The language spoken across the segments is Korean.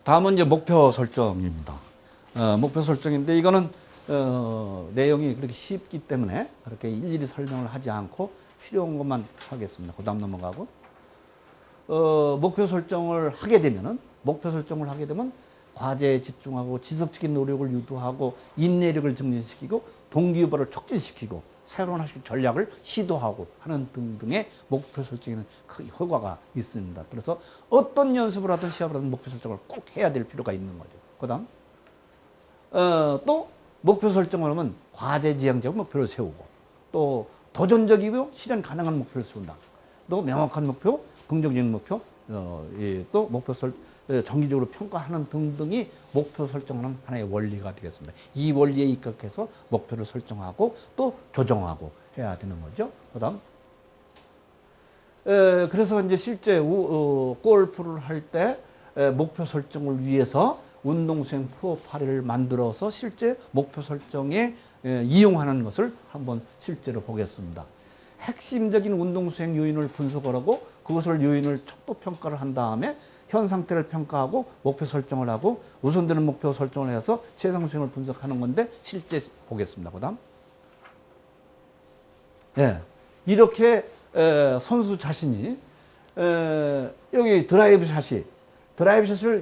다음은 이제 목표 설정입니다. 목표 설정인데 이거는 내용이 그렇게 쉽기 때문에 그렇게 일일이 설명을 하지 않고 필요한 것만 하겠습니다. 그 다음 넘어가고 목표 설정을 하게 되면 과제에 집중하고 지속적인 노력을 유도하고 인내력을 증진시키고 동기유발을 촉진시키고 새로운 학습 전략을 시도하고 하는 등등의 목표 설정에는 큰 효과가 있습니다. 그래서 어떤 연습을 하든 시합을 하든 목표 설정을 꼭 해야 될 필요가 있는 거죠. 그 다음 또 목표 설정을 하면 과제지향적 목표를 세우고 또 도전적이고 실현 가능한 목표를 세운다. 또 명확한 목표, 긍정적인 목표, 또 목표 정기적으로 평가하는 등등이 목표 설정하는 하나의 원리가 되겠습니다. 이 원리에 입각해서 목표를 설정하고 또 조정하고 해야 되는 거죠. 그 다음 그래서 이제 실제 골프를 할 때 목표 설정을 위해서 운동수행 프로파일을 만들어서 실제 목표 설정에 이용하는 것을 한번 실제로 보겠습니다. 핵심적인 운동수행 요인을 분석을 하고 그것을 요인을 척도 평가를 한 다음에 현 상태를 평가하고 목표 설정을 하고 우선되는 목표 설정을 해서 최상 수행을 분석하는 건데 실제 보겠습니다. 그 다음 이렇게 선수 자신이 여기 드라이브샷을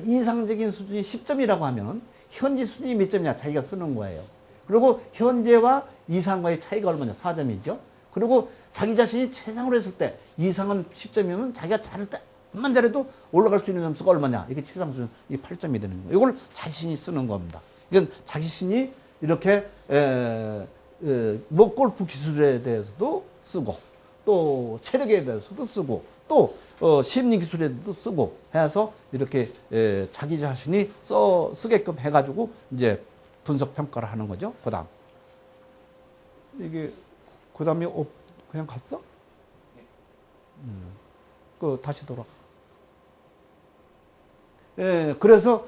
이상적인 수준이 10점이라고 하면 현재 수준이 몇 점이냐 자기가 쓰는 거예요. 그리고 현재와 이상과의 차이가 얼마냐 4점이죠. 그리고 자기 자신이 최상으로 했을 때 이상은 10점이면 자기가 잘할 때 만 잘해도 올라갈 수 있는 점수가 얼마냐 이게 최상 수준 이게 8점이 되는 거예요. 이걸 자신이 쓰는 겁니다. 이건 자신이 이렇게 뭐 골프 기술에 대해서도 쓰고 또 체력에 대해서도 쓰고 또 심리 기술에도 쓰고 해서 이렇게 자기 자신이 쓰게끔 해가지고 이제 분석 평가를 하는 거죠. 그다음 이게 그다음에 그냥 갔어? 다시 돌아가. 그래서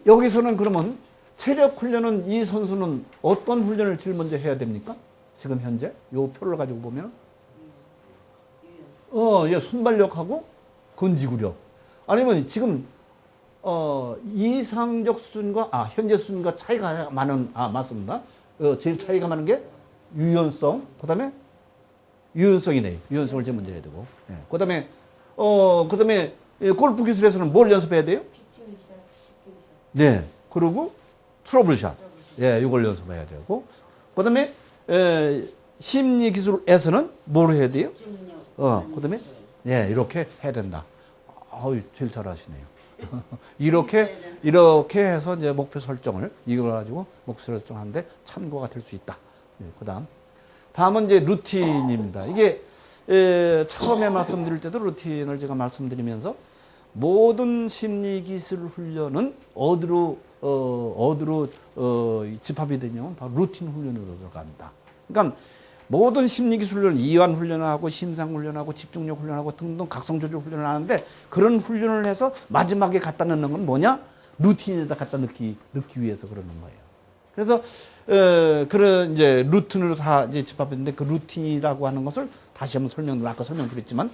여기서는 그러면 체력 훈련은 이 선수는 어떤 훈련을 제일 먼저 해야 됩니까? 지금 현재 요 표를 가지고 보면 순발력하고 근지구력 아니면 지금 이상적 수준과 현재 수준과 차이가 많은 맞습니다. 제일 차이가 많은 게 유연성 그다음에 유연성이네요. 유연성을 제일 먼저 해야 되고 그다음에 골프 기술에서는 뭘 연습해야 돼요? 네. 그리고 트러블샷. 이걸 연습해야 되고. 그다음에 심리 기술에서는 뭘 해야 돼요? 그다음에 이렇게 해야 된다. 제일 잘하시네요. 이렇게 해서 이제 목표 설정을 이걸 가지고 목표 설정하는데 참고가 될 수 있다. 다음은 이제 루틴입니다. 이게 처음에 말씀드릴 때도 루틴을 제가 말씀드리면서 모든 심리 기술 훈련은 어디로 집합이 되냐면 바로 루틴 훈련으로 들어갑니다. 그러니까 모든 심리 기술 훈련, 이완 훈련하고 심상 훈련하고 집중력 훈련하고 등등 각성 조절 훈련을 하는데 그런 훈련을 해서 마지막에 갖다 넣는 건 뭐냐? 루틴에다 갖다 넣기 위해서 그러는 거예요. 그래서 그런 이제 루틴으로 다 이제 집합했는데 그 루틴이라고 하는 것을 다시 한번 아까 설명드렸지만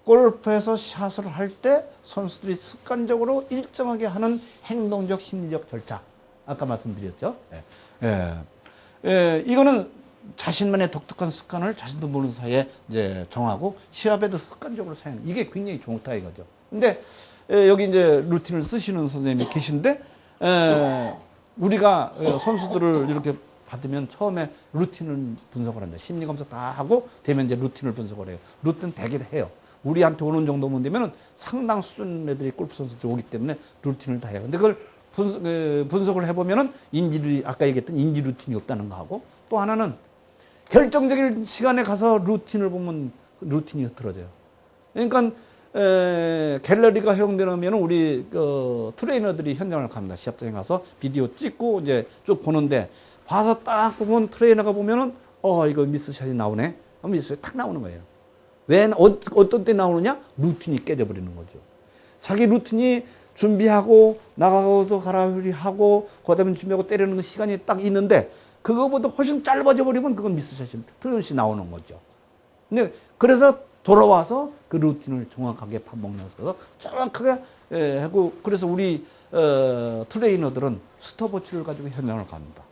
골프에서 샷을 할 때 선수들이 습관적으로 일정하게 하는 행동적 심리적 절차 아까 말씀드렸죠. 이거는 자신만의 독특한 습관을 자신도 모르는 사이에 이제 정하고 시합에도 습관적으로 사용. 이게 굉장히 좋다 이거죠. 근데 여기 이제 루틴을 쓰시는 선생님이 계신데 우리가 선수들을 이렇게 받으면 처음에 루틴을 분석을 한다. 심리검사 다 하고 되면 이제 루틴을 분석을 해요. 루틴 되게 해요. 우리한테 오는 정도면 되면 상당 수준 애들이 골프 선수들이 오기 때문에 루틴을 다 해요. 근데 그걸 분석을 해보면은 아까 얘기했던 인지 루틴이 없다는 거 하고 또 하나는 결정적인 시간에 가서 루틴을 보면 루틴이 흐트러져요. 그러니까 갤러리가 허용되면 우리 트레이너들이 현장을 갑니다. 시합장에 가서 비디오 찍고 이제 쭉 보는데 봐서 딱 보면 트레이너가 보면은 이거 미스샷이 나오네. 미스샷이 탁 나오는 거예요. 왜 어떤 때 나오느냐? 루틴이 깨져버리는 거죠. 자기 루틴이 준비하고 나가고도 가라흐리하고 그다음에 준비하고 때리는 시간이 딱 있는데 그거보다 훨씬 짧아져 버리면 그건 미스샷이 트레이너시 나오는 거죠. 근데 그래서 돌아와서 그 루틴을 정확하게 밥 먹면서 정확하게 하고, 그래서 우리 트레이너들은 스톱워치를 가지고 현장을 갑니다.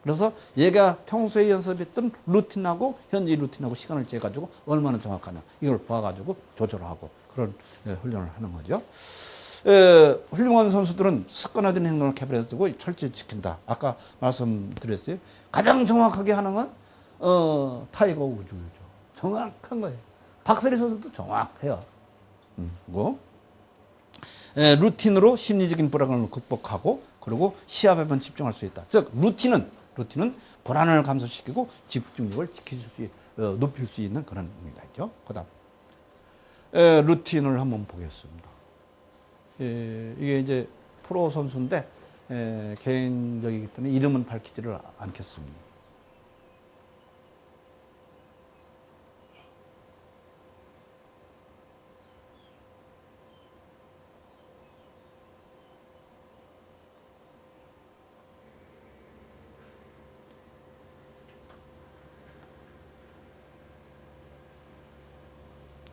그래서 얘가 평소에 연습했던 루틴하고 현재 루틴하고 시간을 재가지고 얼마나 정확하냐 이걸 봐가지고 조절하고 그런 훈련을 하는 거죠. 훌륭한 선수들은 습관화된 행동을 개발해두고 철저히 지킨다. 아까 말씀드렸어요. 가장 정확하게 하는 건 타이거 우즈죠. 정확한 거예요. 박세리 선수도 정확해요. 그리고 루틴으로 심리적인 불안을 극복하고 그리고 시합에만 집중할 수 있다. 즉 루틴은 불안을 감소시키고 집중력을 높일 수 있는 그런 의미가 있죠. 그다음 루틴을 한번 보겠습니다. 이게 이제 프로 선수인데 개인적이기 때문에 이름은 밝히지를 않겠습니다.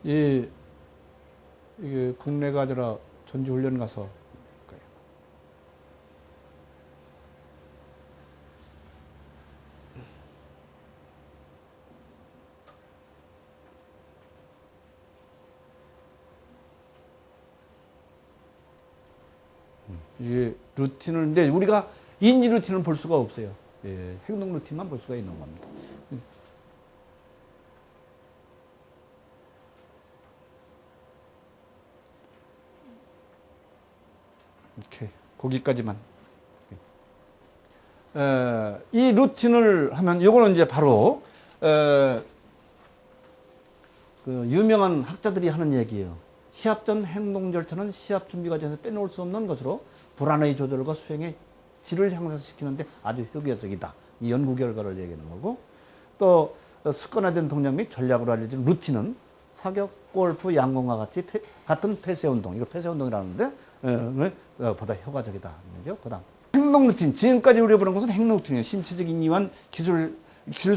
이게 국내가 아니라 전지훈련 가서 이게 루틴을 근데 우리가 인지 루틴을 볼 수가 없어요. 행동 루틴만 볼 수가 있는 겁니다. 이렇게 거기까지만. 이 루틴을 하면 이거는 이제 바로 그 유명한 학자들이 하는 얘기예요. 시합 전 행동 절차는 시합 준비 과정에서 빼놓을 수 없는 것으로 불안의 조절과 수행의 질을 향상시키는데 아주 효과적이다. 이 연구 결과를 얘기하는 거고, 또 습관화된 동작 및 전략으로 알려진 루틴은 사격, 골프, 양궁과 같은 폐쇄 운동, 이거 폐쇄 운동이라는데 보다 효과적이다. 그다음 행동 루틴. 지금까지 우리가 보는 것은 행동 루틴이에요. 신체적인 이완, 기술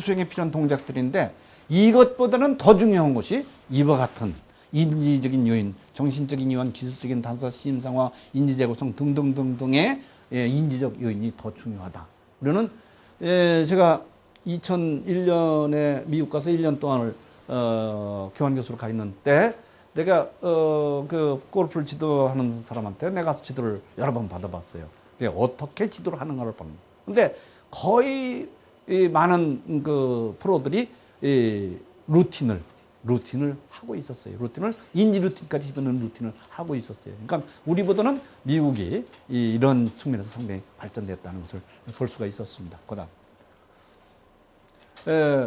수행에 필요한 동작들인데 이것보다는 더 중요한 것이 이와 같은 인지적인 요인, 정신적인 이완, 기술적인 단서, 심상화, 인지재구성 등등등등의 인지적 요인이 더 중요하다. 우리는 제가 2001년에 미국 가서 1년 동안을 교환 교수로 가 있는 때 내가 그 골프를 지도하는 사람한테 내가 지도를 여러 번 받아봤어요. 어떻게 지도를 하는가를 보는. 근데 거의 많은 그 프로들이 루틴을 하고 있었어요. 루틴을 인지 루틴까지 집어넣는 루틴을 하고 있었어요. 그러니까 우리보다는 미국이 이런 측면에서 상당히 발전됐다는 것을 볼 수가 있었습니다. 그다음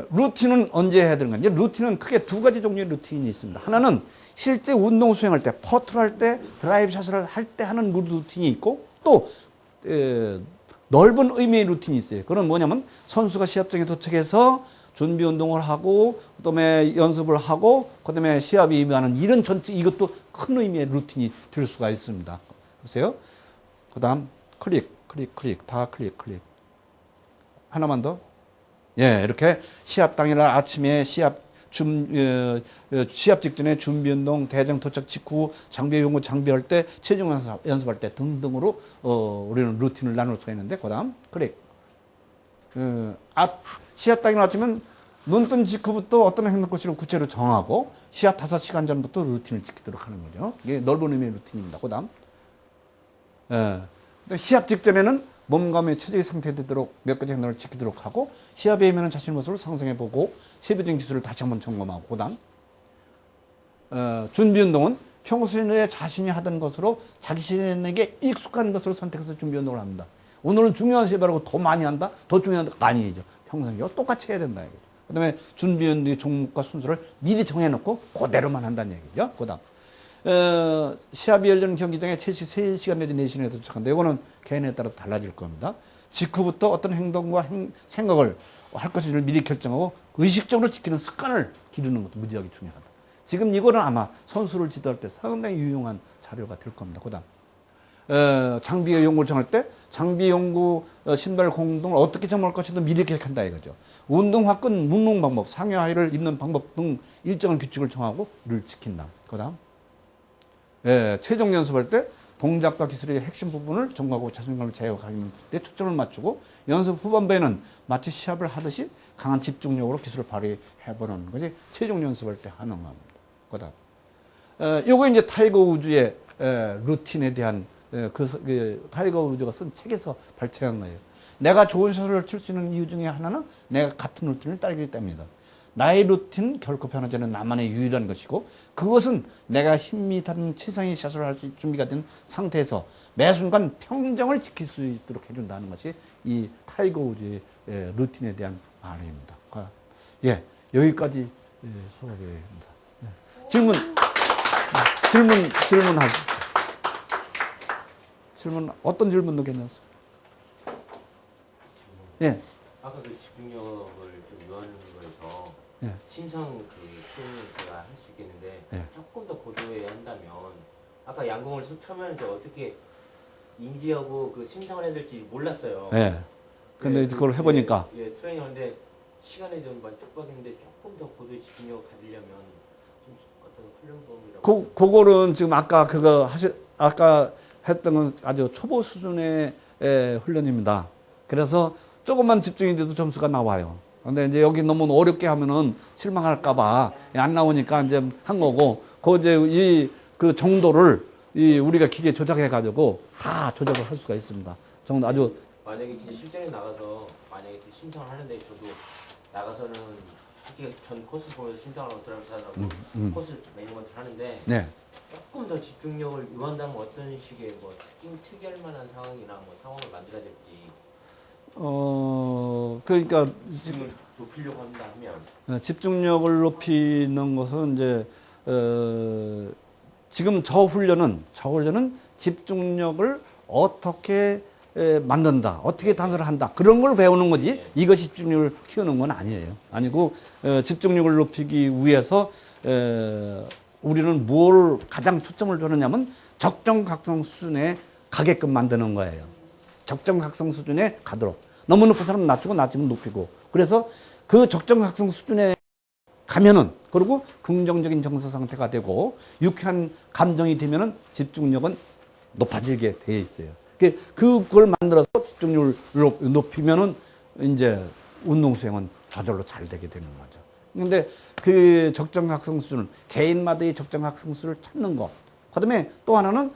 루틴은 언제 해야 되는가? 이제 루틴은 크게 두 가지 종류의 루틴이 있습니다. 하나는 실제 운동 수행할 때, 퍼트를 할 때, 드라이브 샷을 할 때 하는 루틴이 있고, 또 넓은 의미의 루틴이 있어요. 그건 뭐냐면 선수가 시합장에 도착해서 준비 운동을 하고, 그다음에 연습을 하고, 그다음에 시합에 임하는 이런 전체, 이것도 큰 의미의 루틴이 될 수가 있습니다. 보세요. 그다음 클릭. 하나만 더. 이렇게 시합 당일날 아침에 시합 직전에 준비 운동, 대장 도착 직후, 장비 연구 장비할 때, 체중 연습할 때 등등으로 우리는 루틴을 나눌 수가 있는데, 그다음 클릭. 시합 당일 아침은 눈 뜬 직후부터 어떤 행동거리를 구체로 정하고 시합 5시간 전부터 루틴을 지키도록 하는 거죠. 이게 넓은 의미의 루틴입니다. 그다음 시합 직전에는 몸감의 최적의 상태에 되도록 몇 가지 행동을 지키도록 하고, 시합에 임하는 자신의 모습을 상상해보고 세부적인 기술을 다시 한번 점검하고, 그다음 준비운동은 평소에 자신이 하던 것으로 자기 자신에게 익숙한 것으로 선택해서 준비운동을 합니다. 오늘은 중요한 시합이라고 더 많이 한다? 더 중요한 거 아니죠. 평소에 똑같이 해야 된다. 그 다음에 준비운동의 종목과 순서를 미리 정해놓고 그대로만 한다는 얘기죠. 그 다음 시합이 열리는 경기장에 최소 3시간 내지 4시간에 도착한다. 이거는 개인에 따라 달라질 겁니다. 직후부터 어떤 행동과 생각을 할 것인지를 미리 결정하고 의식적으로 지키는 습관을 기르는 것도 무지하게 중요하다. 지금 이거는 아마 선수를 지도할 때 상당히 유용한 자료가 될 겁니다. 그 다음 장비 연구를 정할 때 장비 연구 신발 공동을 어떻게 정할 것인지 미리 계획한다 이거죠. 운동 화끈 묵는 방법, 상의 하의를 입는 방법 등 일정한 규칙을 정하고 를 지킨다. 그다음 최종 연습할 때 동작과 기술의 핵심 부분을 점검하고 자신감을 제어하는 데 초점을 맞추고 연습 후반부에는 마치 시합을 하듯이 강한 집중력으로 기술을 발휘해보는 것이 최종 연습할 때 하는 겁니다. 그다음 요거 이제 타이거 우즈의 루틴에 대한 타이거 우즈가 쓴 책에서 발췌한 거예요. 내가 좋은 샷을 칠 수 있는 이유 중에 하나는 내가 같은 루틴을 따르기 때문이다. 나의 루틴은 결코 변하지 않는 나만의 유일한 것이고 그것은 내가 힘이 닿는 최상의 샷을 할 수 준비가 된 상태에서 매 순간 평정을 지킬 수 있도록 해준다는 것이 이 타이거 우즈의 루틴에 대한 말입니다. 여기까지 소개합니다. 질문 어떤 질문도 괜찮습니다. 아까 그 집중력을 좀 요하는 거에서 심상 수행을 제가 할 수 있겠는데 조금 더 고도에 한다면 아까 양궁을 처음에는 이제 어떻게 인지하고 그 심상을 해야 될지 몰랐어요. 근데 그걸 해보니까 트레이닝 하는데 시간에 좀 촉박했는데 조금 더 고도의 집중력을 가지려면 좀 어떤 훈련법이라고 그거는 지금 아까 아까 했던 건 아주 초보 수준의 훈련입니다. 그래서 조금만 집중인데도 점수가 나와요. 근데 이제 여기 너무 어렵게 하면은 실망할까봐 안 나오니까 이제 한 거고, 그 정도를 우리가 기계 조작해가지고 다 조작을 할 수가 있습니다. 정도 아주. 만약에 진짜 실전에 나가서 만약에 심상을 하는데 저도 나가서는 특히 전 코스 보면서 심상을 하더라도 코스 매니먼트를 하는데 조금 더 집중력을 요한다면 어떤 식의 뭐 특이할 만한 상황이나 뭐 상황을 만들어야 될지. 그러니까 집중을 높이려고 한다 하면 집중력을 높이는 것은 이제 지금 저 훈련은 집중력을 어떻게 만든다, 어떻게 단서를 한다, 그런 걸 배우는 거지 이것이 집중력을 키우는 건 아니고 집중력을 높이기 위해서 우리는 뭘 가장 초점을 두느냐면 적정각성 수준에 가게끔 만드는 거예요. 적정각성 수준에 가도록. 너무 높은 사람은 낮추고 낮으면 높이고. 그래서 그 적정각성 수준에 가면은, 그리고 긍정적인 정서 상태가 되고 유쾌한 감정이 되면은 집중력은 높아지게 되어 있어요. 그걸 만들어서 집중력을 높이면은 이제 운동 수행은 저절로 잘 되게 되는 거죠. 근데 그 적정각성 수준을, 개인마다의 적정각성 수준을 찾는 것. 그 다음에 또 하나는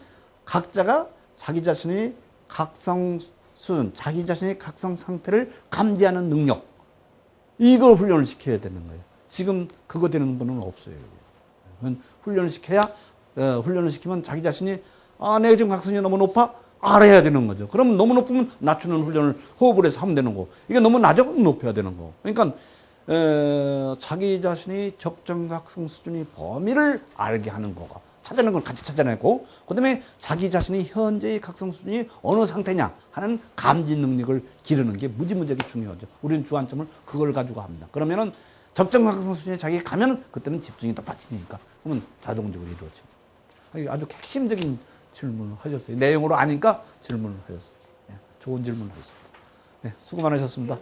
각자가 자기 자신의 각성 수준, 자기 자신의 각성 상태를 감지하는 능력. 이걸 훈련을 시켜야 되는 거예요. 지금 그거 되는 분은 없어요. 훈련을 시키면 자기 자신이, 내가 지금 각성이 너무 높아? 알아야 되는 거죠. 그러면 너무 높으면 낮추는 훈련을 호흡을 해서 하면 되는 거고, 이게 너무 낮아? 그럼 높여야 되는 거고. 그러니까, 자기 자신이 적정각성 수준의 범위를 알게 하는 거고, 찾아내는 걸 같이 찾아내고, 그 다음에 자기 자신이 현재의 각성 수준이 어느 상태냐 하는 감지 능력을 기르는 게 무지무지하게 중요하죠. 우리는 주안점을 그걸 가지고 합니다. 그러면은 적정각성 수준에 자기가 가면 그때는 집중이 높아지니까 그러면 자동적으로 이루어집니다. 아주 핵심적인 질문을 하셨어요. 내용으로 아니까 질문을 하셨어요. 좋은 질문을 하셨어요. 수고 많으셨습니다.